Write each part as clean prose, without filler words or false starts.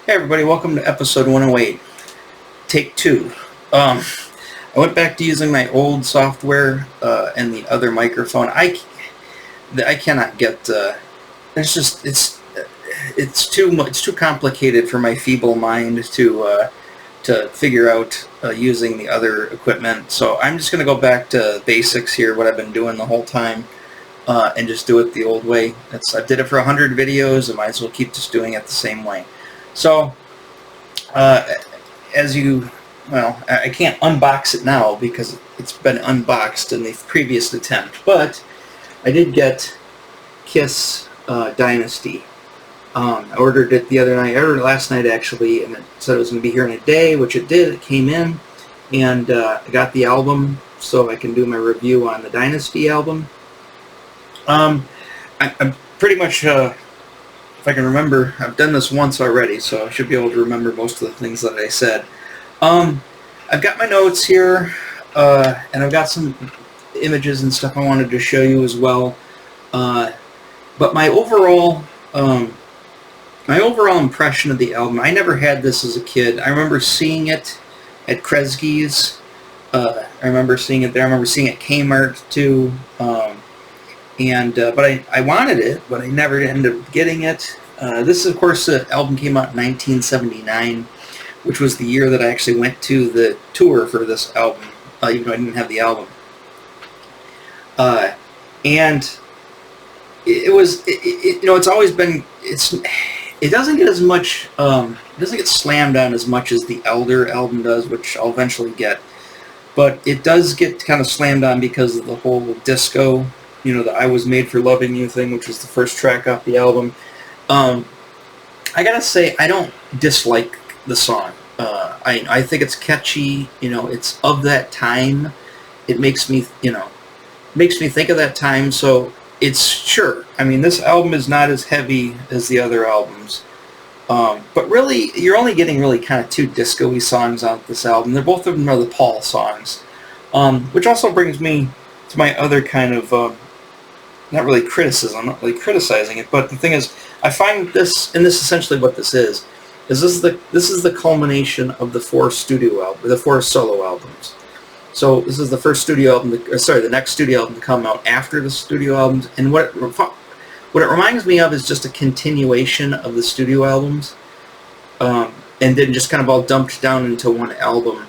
Hey everybody, welcome to episode 108, take 2. I went back to using my old software and the other microphone. I cannot get. It's too complicated for my feeble mind to figure out using the other equipment. So I'm just going to go back to basics here, what I've been doing the whole time, and just do it the old way. I did it for 100 videos. I might as well keep just doing it the same way. So, as you, well, I can't unbox it now because it's been unboxed in the previous attempt, but I did get Kiss Dynasty. I ordered it the other night, I ordered it last night actually, and it said it was going to be here in a day, which it did. It came in, and I got the album so I can do my review on the Dynasty album. I'm pretty much... if I can remember, I've done this once already, so I should be able to remember most of the things that I said. I've got my notes here, and I've got some images and stuff I wanted to show you as well. But my overall impression of the album, I never had this as a kid. I remember seeing it at Kresge's. I remember seeing it there. I remember seeing it at Kmart too. But I wanted it, but I never ended up getting it. This, of course, the album came out in 1979, which was the year that I actually went to the tour for this album, even though I didn't have the album. And it's always been, it doesn't get as much, it doesn't get slammed on as much as the Elder album does, which I'll eventually get. But it does get kind of slammed on because of the whole disco, the I Was Made for Loving You thing, which was the first track off the album. I gotta say, I don't dislike the song. I think it's catchy, it's of that time. It makes me think of that time, so it's sure. I mean, this album is not as heavy as the other albums. But really, you're only getting really kind of two disco-y songs on this album. Both of them are the Paul songs. Which also brings me to my other kind of, not really criticism, I'm not really criticizing it, but the thing is, I find this, and this is essentially what this is this is the culmination of the four solo albums. So this is the first studio album, the next studio album to come out after the studio albums, and what it reminds me of is just a continuation of the studio albums, and then just kind of all dumped down into one album.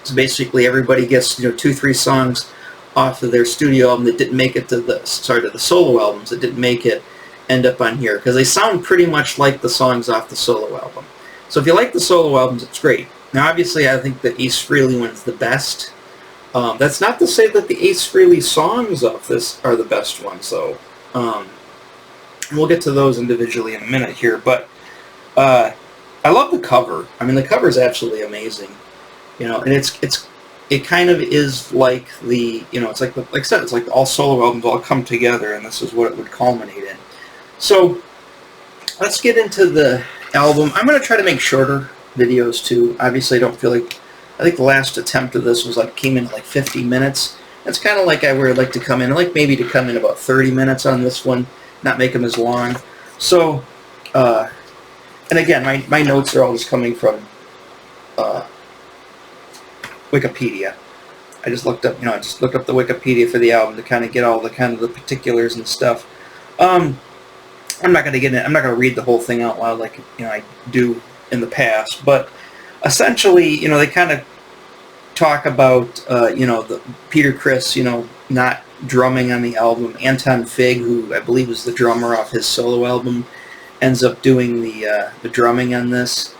So basically everybody gets 2-3 songs off of their studio album that didn't make it to the solo albums that didn't make it end up on here, because they sound pretty much like the songs off the solo album. So if you like the solo albums, it's great. Now obviously I think the Ace Frehley one's the best. That's not to say that the Ace Frehley songs off this are the best ones, though. We'll get to those individually in a minute here, but I love the cover. I mean, the cover is absolutely amazing, and it kind of is like it's like I said, it's like all solo albums all come together, and this is what it would culminate in. So let's get into the album. I'm going to try to make shorter videos too. Obviously, I think the last attempt of this came in at 50 minutes. That's kind of like I would like to come in. I like maybe to come in about 30 minutes on this one, not make them as long. So, and again, my notes are all just coming from Wikipedia. I just looked up, the Wikipedia for the album to kind of get all the the particulars and stuff. I'm not going to read the whole thing out loud like I do in the past, but essentially, they kind of talk about the Peter Criss, not drumming on the album. Anton Fig, who I believe was the drummer off his solo album, ends up doing the drumming on this.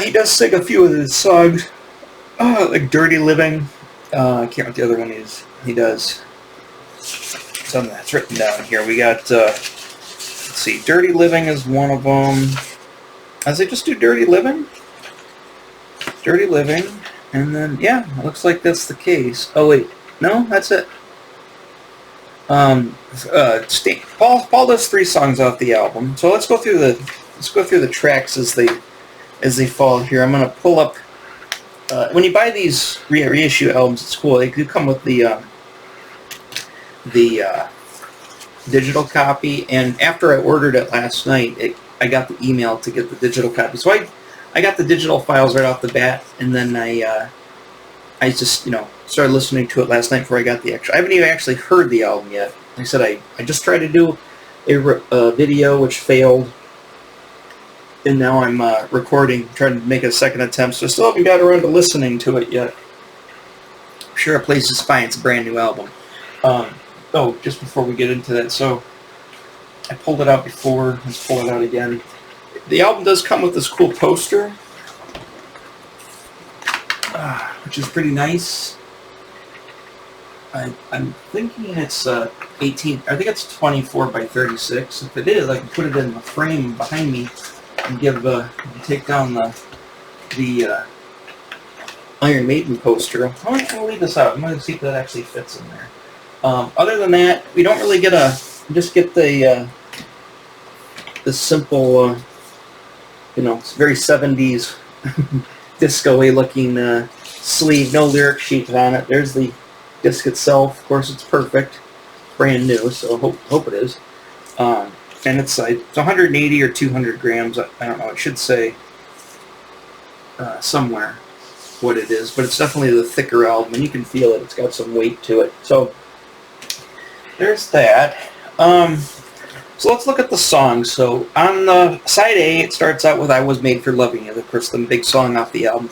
He does sing a few of his songs, like Dirty Living. I can't remember what the other one is. He does. Something that's written down here. We got, let's see, Dirty Living is one of them. Does they just do Dirty Living? Dirty Living, and then, yeah, it looks like that's the case. Oh, wait. No, that's it. Paul does 3 songs off the album. So let's go through the tracks as they fall here. I'm gonna pull up. When you buy these reissue albums, it's cool. They do come with the digital copy, and after I ordered it last night, I got the email to get the digital copy. So I got the digital files right off the bat, and then I just, started listening to it last night before I got the extra. I haven't even actually heard the album yet. Like I said, I just tried to do a video, which failed, and now I'm recording, trying to make a second attempt, so I still haven't got around to listening to it yet. I'm sure it plays just fine. It's a brand new album. Just before we get into that, so I pulled it out before. Let's pull it out again. The album does come with this cool poster, which is pretty nice. I'm thinking it's 18. I think it's 24 by 36. If it is, I can put it in the frame behind me and take down the Iron Maiden poster. I'm going to leave this out. I'm going to see if that actually fits in there. Other than that, we don't really get just get the simple, it's very 70s disco-y looking sleeve. No lyric sheet on it. There's the disc itself. Of course, it's perfect, brand new. So hope it is. And it's 180 or 200 grams. I don't know. It should say somewhere what it is, but it's definitely the thicker album, and you can feel it. It's got some weight to it. So there's that. So let's look at the songs. So on the side A, it starts out with "I Was Made for Loving You," of course, the big song off the album.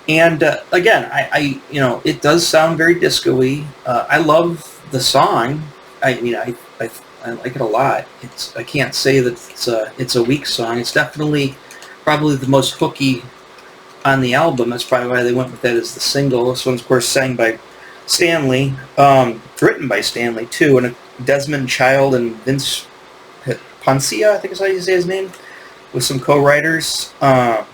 Again, I it does sound very disco-y. I love the song. I like it a lot. I can't say that it's a weak song. It's definitely probably the most hooky on the album. That's probably why they went with that as the single. This one's, of course, sang by Stanley, written by Stanley too, and Desmond Child and Vince Poncia, I think is how you say his name, with some co-writers. I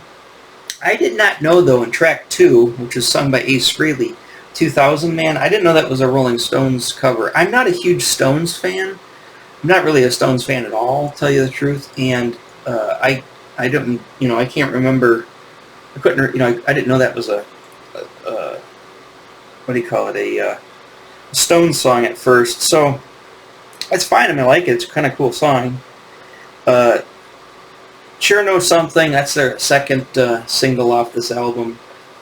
did not know, though, in track 2, which is sung by Ace Frehley, 2000 Man, I didn't know that was a Rolling Stones cover. I'm not a huge Stones fan. I'm not really a Stones fan at all, to tell you the truth, and I don't, I can't remember, I didn't know that was a what do you call it, a Stones song at first, so it's fine. I like it. It's a kind of cool song. Sure Know Something, that's their second single off this album.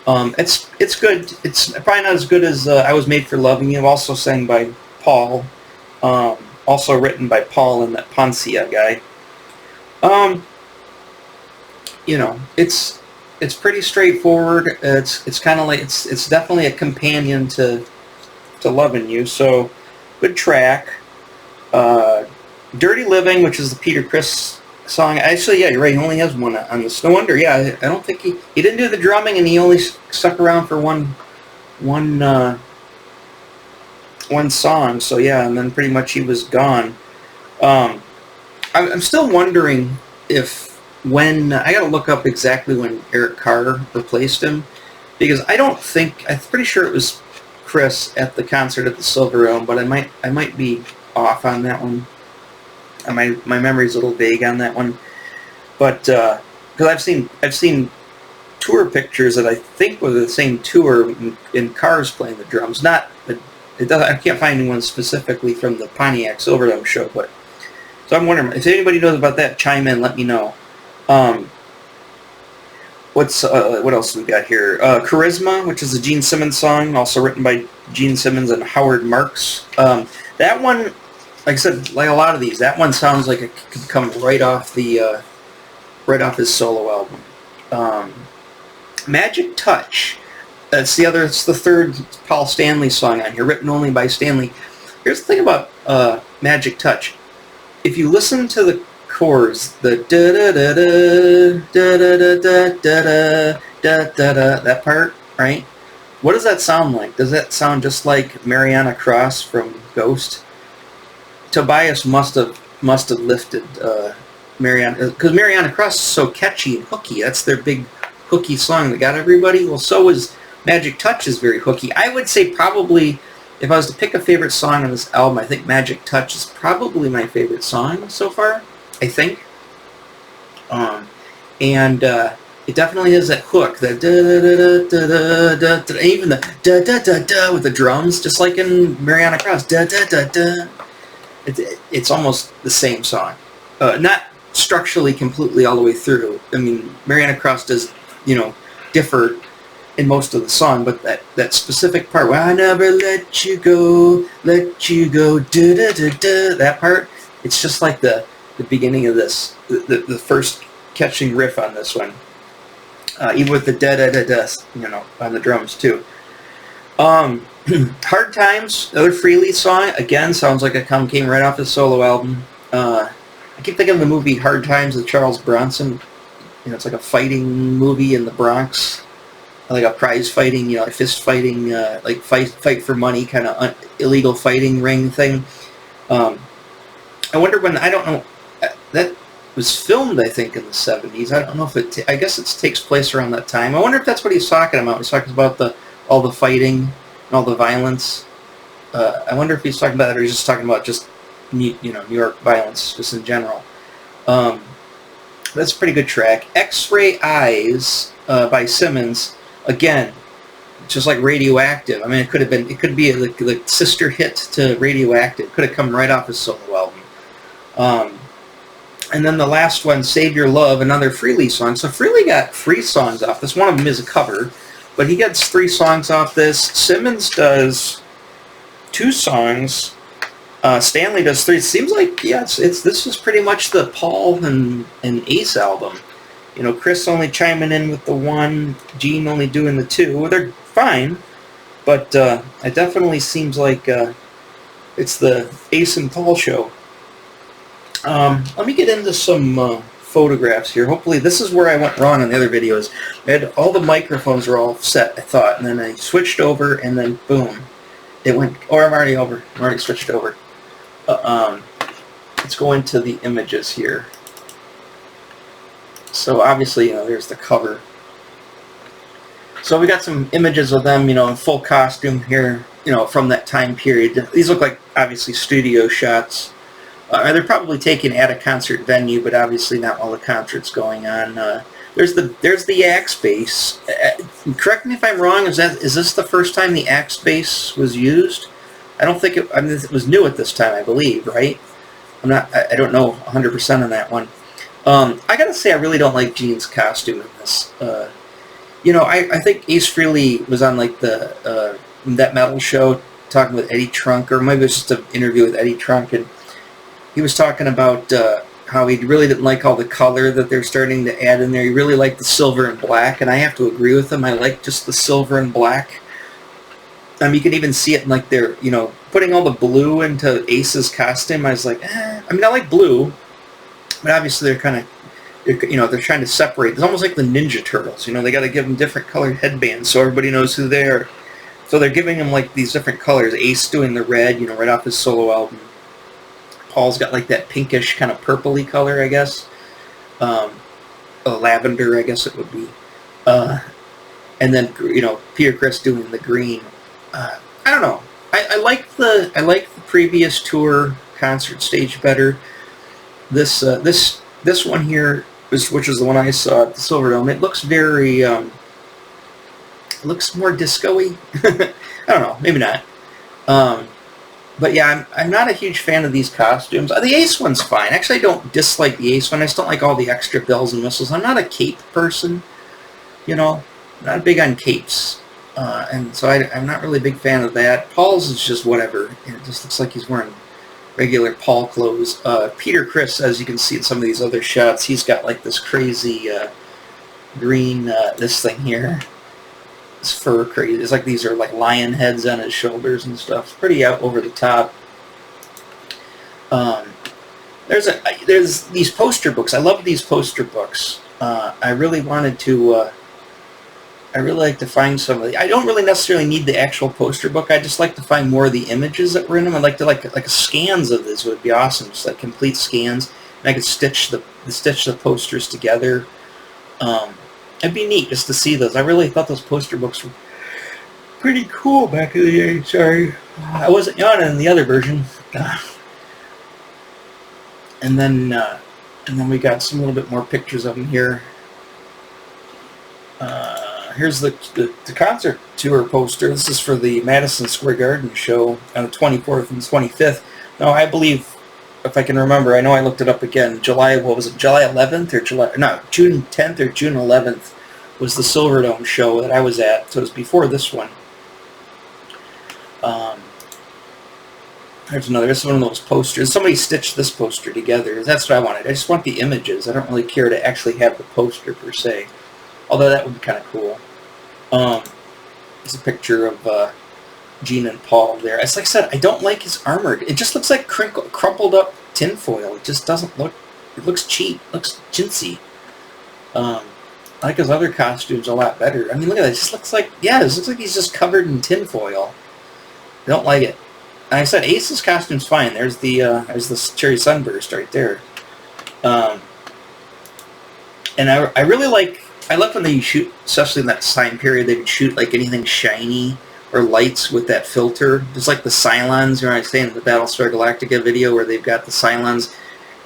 It's good. It's probably not as good as I Was Made for Loving You, also sang by Paul, also written by Paul and that Poncia guy. It's pretty straightforward. It's kind of like it's definitely a companion to Lovin' You. So good track. Dirty Living, which is the Peter Criss song. Actually, yeah, you're right. He only has one on this. No wonder. Yeah, I don't think he didn't do the drumming, and he only stuck around for one song. So yeah, and then pretty much he was gone. I'm still wondering when I got to look up exactly when Eric Carr replaced him, because I'm pretty sure it was Chris at the concert at the Silver Elm, but I might be off on that one. My memory's a little vague on that one, but because I've seen tour pictures that I think were the same tour, in Carr's playing the drums. I can't find anyone specifically from the Pontiac Silverdome show, but so I'm wondering if anybody knows about that. Chime in, let me know. What else we got here? Charisma, which is a Gene Simmons song, also written by Gene Simmons and Howard Marks. That one, like I said, like a lot of these, that one sounds like it could come right off his solo album. Magic Touch. It's the third Paul Stanley song on here, written only by Stanley. Here's the thing about Magic Touch. If you listen to the chords, the da da da da da da da da da da, that part, right? What does that sound like? Does that sound just like Mariana Cross from Ghost? Tobias must have lifted Mariana, because Mariana Cross is so catchy and hooky. That's their big hooky song that got everybody. Well, so is Magic Touch, is very hooky. I would say probably, if I was to pick a favorite song on this album, I think Magic Touch is probably my favorite song so far, I think. It definitely has that hook, that da-da-da-da-da-da-da, even the da-da-da-da with the drums, just like in Mariana Cross, da-da-da-da. It's almost the same song. Not structurally completely all the way through. I mean, Mariana Cross does, differ in most of the song, but that specific part where I never let you go, da da da da, that part, it's just like the beginning of this, the first catching riff on this one, even with the da da da da, on the drums too. Hard Times, another Freely song, again sounds like it came right off his solo album. I keep thinking of the movie Hard Times with Charles Bronson. It's like a fighting movie in the Bronx, like a prize fighting, like fist fighting, like fight for money kind of illegal fighting ring thing. I wonder when, I don't know, that was filmed, I think, in the 70s. I don't know if I guess it takes place around that time. I wonder if that's what he's talking about. He's talking about all the fighting and all the violence. I wonder if he's talking about that, or he's just talking about just New York violence just in general. That's a pretty good track. X-Ray Eyes by Simmons, again, just like Radioactive. I mean, it could be the sister hit to Radioactive. Could have come right off his solo album. And then the last one, Save Your Love, another Freely song. So Freely got 3 songs off this. One of them is a cover, but he gets 3 songs off this. Simmons does 2 songs. Stanley does 3. It seems like, this is pretty much the Paul and Ace album. Chris only chiming in with the 1, Gene only doing the 2. Well, they're fine, but it definitely seems like it's the Ace and Paul show. Let me get into some photographs here. Hopefully, this is where I went wrong on the other videos. All the microphones were all set, I thought, and then I switched over, and then boom, it went. Or I'm already switched over. Let's go into the images here. So obviously, there's the cover. So we got some images of them, in full costume here, from that time period. These look like, obviously, studio shots. They're probably taken at a concert venue, but obviously not while the concert's going on. There's the Axe bass. Correct me if I'm wrong. Is this the first time the Axe bass was used? I don't think it was new at this time, I believe, right? I don't know 100% on that one. I gotta say, I really don't like Gene's costume in this. I think Ace Frehley was on like the That Metal show talking with Eddie Trunk, or maybe it was just an interview with Eddie Trunk, and he was talking about how he really didn't like all the color that they're starting to add in there. He really liked the silver and black, and I have to agree with him. I like just the silver and black. You can even see it in like they're, putting all the blue into Ace's costume. I was like, I mean, I like blue, but obviously they're kind of, they're trying to separate. It's almost like the Ninja Turtles. They got to give them different colored headbands so everybody knows who they are. So they're giving them like these different colors. Ace doing the red, right off his solo album. Paul's got like that pinkish kind of purpley color, I guess. Lavender, I guess it would be. And then, Peter Criss doing the green. I don't know. I like the previous tour concert stage better. This one here, which is the one I saw at the Silverdome, it looks very it looks more disco-y. I don't know, maybe not. But yeah, I'm not a huge fan of these costumes. The Ace one's fine. Actually, I don't dislike the Ace one. I just don't like all the extra bells and whistles. I'm not a cape person, not big on capes. And so I'm not really a big fan of that. Paul's is just whatever. It just looks like he's wearing regular Paul clothes. Peter Criss, as you can see in some of these other shots, he's got like this crazy green, this thing here. This fur crazy. It's like these are like lion heads on his shoulders and stuff. It's pretty out over the top. There's these poster books. I love these poster books. I really wanted to... I really like to find some of the... I don't really necessarily need the actual poster book. I just like to find more of the images that were in them. I'd like to like scans of this would be awesome. Just like complete scans, and I could stitch the posters together. It'd be neat just to see those. I really thought those poster books were pretty cool back in the day. Sorry, I wasn't yawning in the other version. And then we got some little bit more pictures of them here. Here's the concert tour poster. This is for the Madison Square Garden show on the 24th and 25th. Now, I believe if I can remember. I know I looked it up again. July, what was it? July 11th or June 10th or June 11th was the Silverdome show that I was at. So it was before this one. There's another. This is one of those posters. Somebody stitched this poster together. That's what I wanted. I just want the images. I don't really care to actually have the poster per se. Although that would be kind of cool. It's a picture of Gene and Paul there. As like I said, I don't like his armor. It just looks like crumpled up tinfoil. It just doesn't look... It looks cheap. It looks chintzy. I like his other costumes a lot better. I mean, look at that. It just looks like... Yeah, it looks like he's just covered in tinfoil. I don't like it. And I said Ace's costume's fine. There's the cherry sunburst right there. And I really like... I love when they shoot, especially in that time period, they would shoot like anything shiny or lights with that filter. Just like the Cylons, you know what I was saying in the Battlestar Galactica video where they've got the Cylons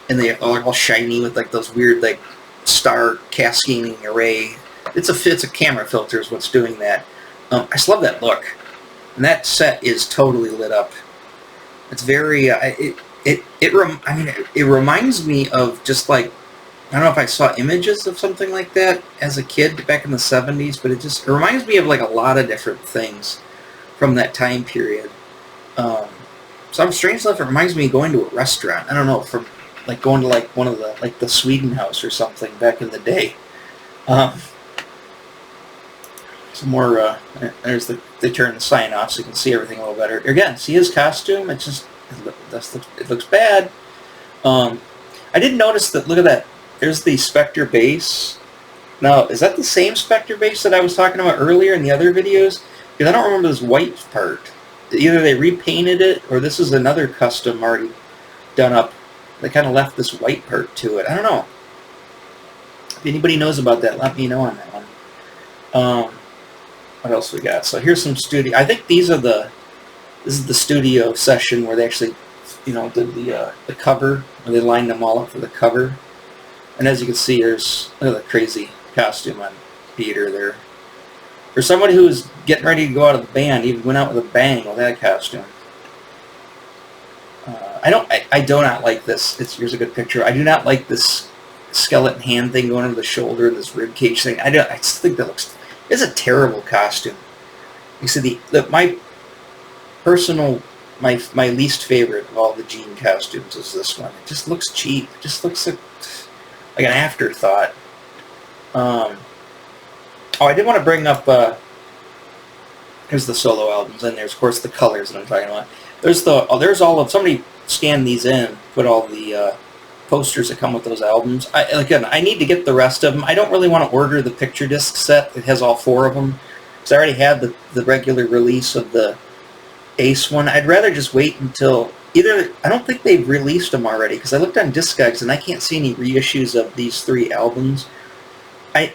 and they are all shiny with like those weird like star cascading array. It's a camera filter is what's doing that. I just love that look. And that set is totally lit up. It's very, it reminds me of just like, I don't know if I saw images of something like that as a kid back in the 70s, but it reminds me of like a lot of different things from that time period. Some strange stuff, it reminds me of going to a restaurant. I don't know, from like going to like one of the, like the Sweden House or something back in the day. Some more, they turn the sign off so you can see everything a little better. Again, see his costume? It looks bad. I did notice that, look at that. There's the Spectre base. Now, is that the same Spectre base that I was talking about earlier in the other videos? Because I don't remember this white part. Either they repainted it, or this is another custom already done up. They kind of left this white part to it. I don't know. If anybody knows about that, let me know on that one. What else we got? So here's some studio. I think this is the studio session where they actually, you know, did the cover, where they lined them all up for the cover. And as you can see, look at the crazy costume on Peter there. For somebody who was getting ready to go out of the band, he went out with a bang with that costume. I do not like this. Here's a good picture. I do not like this skeleton hand thing going over the shoulder, this rib cage thing. I just think that looks... It's a terrible costume. You see, my least favorite of all the Gene costumes is this one. It just looks cheap. It just looks like an afterthought. I did want to bring up, here's the solo albums, and there's, of course, the colors that I'm talking about. There's all of, somebody scanned these in, put all the posters that come with those albums. Again, I need to get the rest of them. I don't really want to order the picture disc set that has all 4 of them, because I already have the regular release of the Ace one. I'd rather just wait until... I don't think they've released them already, because I looked on Discogs and I can't see any reissues of these 3 albums.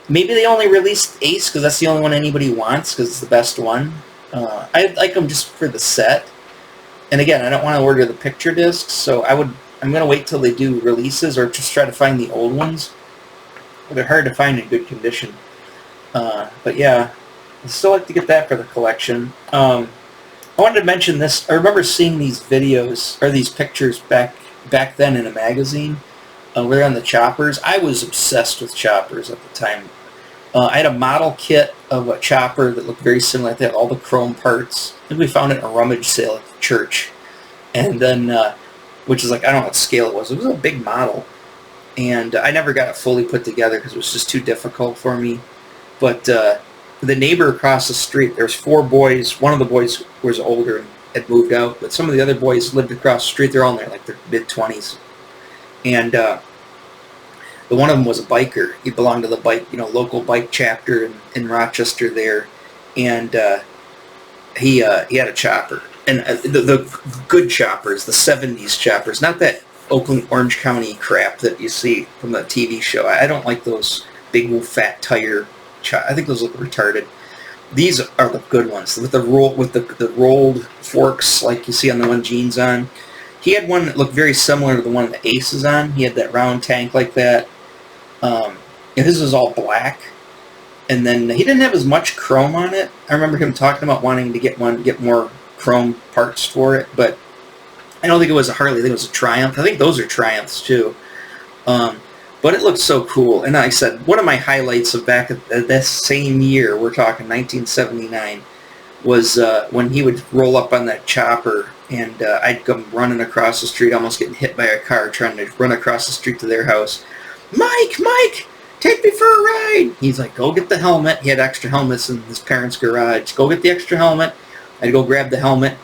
Maybe they only released Ace because that's the only one anybody wants, because it's the best one. I like them just for the set. And again, I don't want to order the picture discs, so I'm going to wait till they do releases, or just try to find the old ones. But they're hard to find in good condition. But yeah, I'd still like to get that for the collection. I wanted to mention this. I remember seeing these videos, or these pictures back then in a magazine. Where they're on the choppers. I was obsessed with choppers at the time. I had a model kit of a chopper that looked very similar. They had all the chrome parts. I think we found it in a rummage sale at the church. And then, which is like, I don't know what scale it was. It was a big model. And I never got it fully put together because it was just too difficult for me. But the neighbor across the street, there's 4 boys. One of the boys was older and had moved out. But some of the other boys lived across the street. They're all in their mid-20s. And one of them was a biker. He belonged to the local bike chapter in Rochester there, and he had a chopper, and the good choppers, the '70s choppers, not that Orange County crap that you see from the TV show. I don't like those big fat tire. I think those look retarded. These are the good ones with the rolled forks like you see on the one Gene's on. He had one that looked very similar to the one that Ace is on. He had that round tank like that. And his was all black. And then he didn't have as much chrome on it. I remember him talking about wanting to get more chrome parts for it. But I don't think it was a Harley. I think it was a Triumph. I think those are Triumphs too. But it looked so cool. And like I said, one of my highlights of back at this same year, we're talking 1979, was when he would roll up on that chopper, and I'd come running across the street, almost getting hit by a car, trying to run across the street to their house. Mike, take me for a ride. He's like, go get the helmet. He had extra helmets in his parents' garage. Go get the extra helmet. I'd go grab the helmet,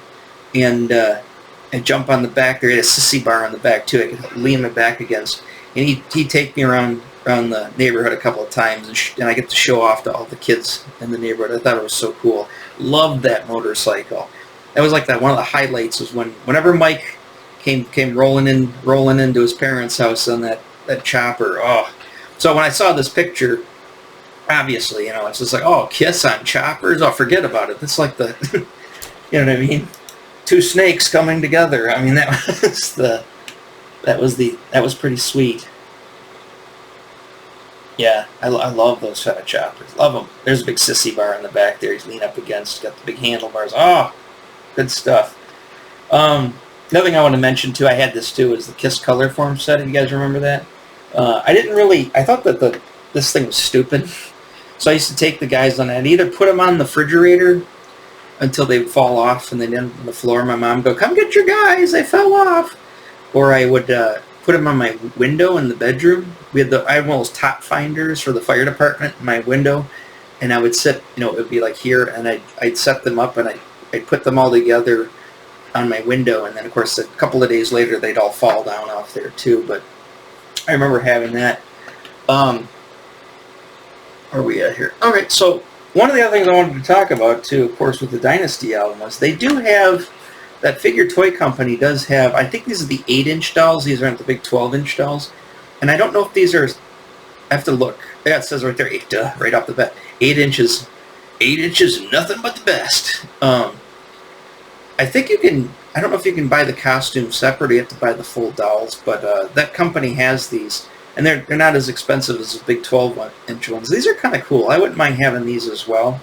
and I'd jump on the back. There had a sissy bar on the back too. I could lean my back against. And he'd take me around the neighborhood a couple of times, and I get to show off to all the kids in the neighborhood. I thought it was so cool. Loved that motorcycle. That was like that. One of the highlights was whenever Mike came rolling into his parents' house on that chopper. Oh, so when I saw this picture, obviously, you know, it's just like, oh, Kiss on choppers. Oh, forget about it. It's like the, you know what I mean? Two snakes coming together. I mean, that was pretty sweet. Yeah, I love those kind of choppers. Love them. There's a big sissy bar in the back there. He's leaning up against. Got the big handlebars. Oh, good stuff. Another thing I want to mention too, I had this too, is the Kiss Color Form set. You guys remember that? I thought that this thing was stupid. So I used to take the guys on that and either put them on the refrigerator until they would fall off and they'd end on the floor. My mom would go, come get your guys, they fell off. Or I would put them on my window in the bedroom. I had one of those top finders for the fire department in my window, and I would sit, you know, it would be like here, and I'd set them up, and I'd put them all together on my window, and then of course a couple of days later they'd all fall down off there too. But I remember having that. Where are we at here? Alright, so one of the other things I wanted to talk about too, of course, with the Dynasty album was they do have, that figure toy company does have, I think these are the 8-inch dolls, these aren't the big 12-inch dolls, and I don't know if these are, I have to look. Yeah, it says right there, right off the bat, 8 inches. 8 inches, nothing but the best. I think you can, I don't know if you can buy the costume separate, or you have to buy the full dolls, but that company has these, and they're not as expensive as the big 12-inch ones. These are kind of cool. I wouldn't mind having these as well.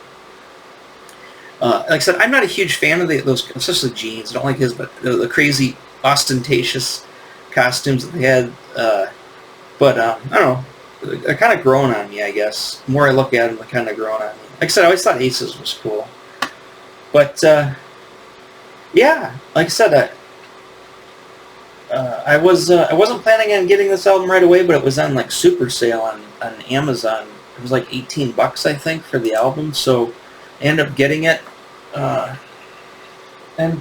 Like I said, I'm not a huge fan of those, especially jeans. I don't like his, but the crazy, ostentatious costumes that they had. But I don't know. They're kind of growing on me, I guess. The more I look at them, they're kind of growing on me. Like I said, I always thought Aces was cool. But, yeah, like I said, I wasn't planning on getting this album right away, but it was on, like, super sale on Amazon. It was like $18, I think, for the album, so I ended up getting it, and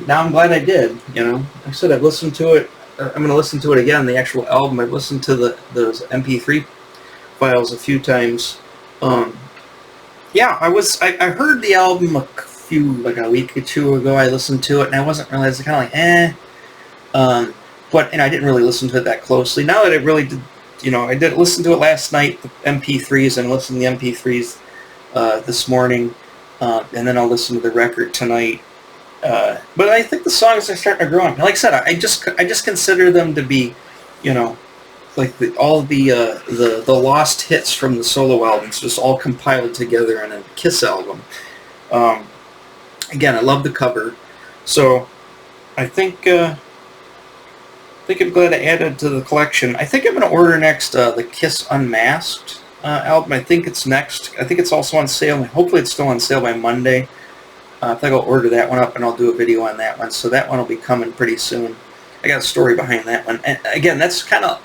now I'm glad I did, you know. Like I said, I've listened to it. I'm going to listen to it again, the actual album. I've listened to those MP3 files a few times. Yeah, I heard the album like a week or two ago. I listened to it, and I wasn't really, I was kind of like, eh. But, and I didn't really listen to it that closely. Now that I really did, you know, I did listen to it last night, the MP3s, and listened to the MP3s this morning. And then I'll listen to the record tonight. But I think the songs are starting to grow on. Like I said, I just consider them to be, you know, like all the lost hits from the solo albums, just all compiled together in a Kiss album. Again, I love the cover, so I think I'm glad I added to the collection. I think I'm going to order next the Kiss Unmasked album. I think it's next. I think it's also on sale. Hopefully it's still on sale by Monday. I think I'll order that one up and I'll do a video on that one. So that one will be coming pretty soon. I got a story behind that one. And again, that's kind of,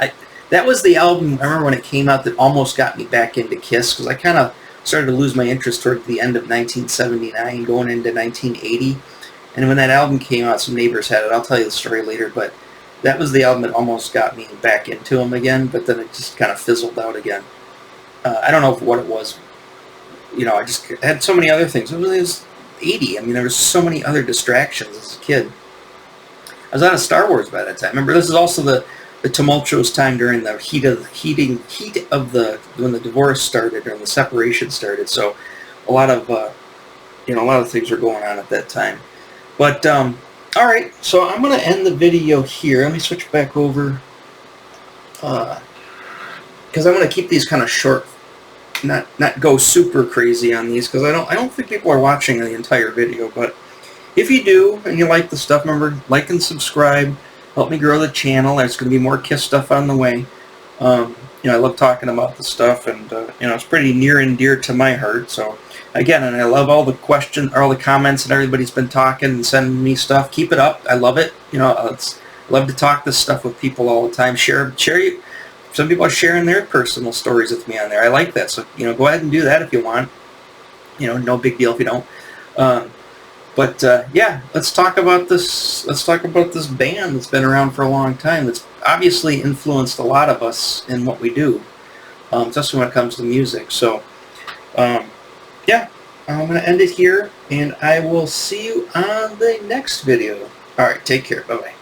that was the album, I remember when it came out, that almost got me back into Kiss, because I kind of started to lose my interest toward the end of 1979, going into 1980. And when that album came out, some neighbors had it. I'll tell you the story later, but that was the album that almost got me back into them again, but then it just kind of fizzled out again. I don't know what it was. You know, I just had so many other things. It was 80. I mean, there were so many other distractions as a kid. I was out of Star Wars by that time. Remember, this is also the tumultuous time during the heat of when the divorce started, or the separation started. So a lot of things were going on at that time. But all right, so I'm going to end the video here. Let me switch back over, because I'm going to keep these kind of short, not go super crazy on these, because I don't think people are watching the entire video. But if you do and you like the stuff, remember, like and subscribe. help me grow the channel. There's going to be more Kiss stuff on the way. I love talking about the stuff, and it's pretty near and dear to my heart. So again, and I love all the questions, all the comments, and everybody's been talking and sending me stuff. Keep it up. I love it. I love to talk this stuff with people all the time. Share. Some people are sharing their personal stories with me on there. I like that. So go ahead and do that if you want. No big deal if you don't. Yeah, let's talk about this. Let's talk about this band that's been around for a long time. That's obviously influenced a lot of us in what we do, especially when it comes to music. So, yeah, I'm going to end it here, and I will see you on the next video. All right, take care. Bye-bye.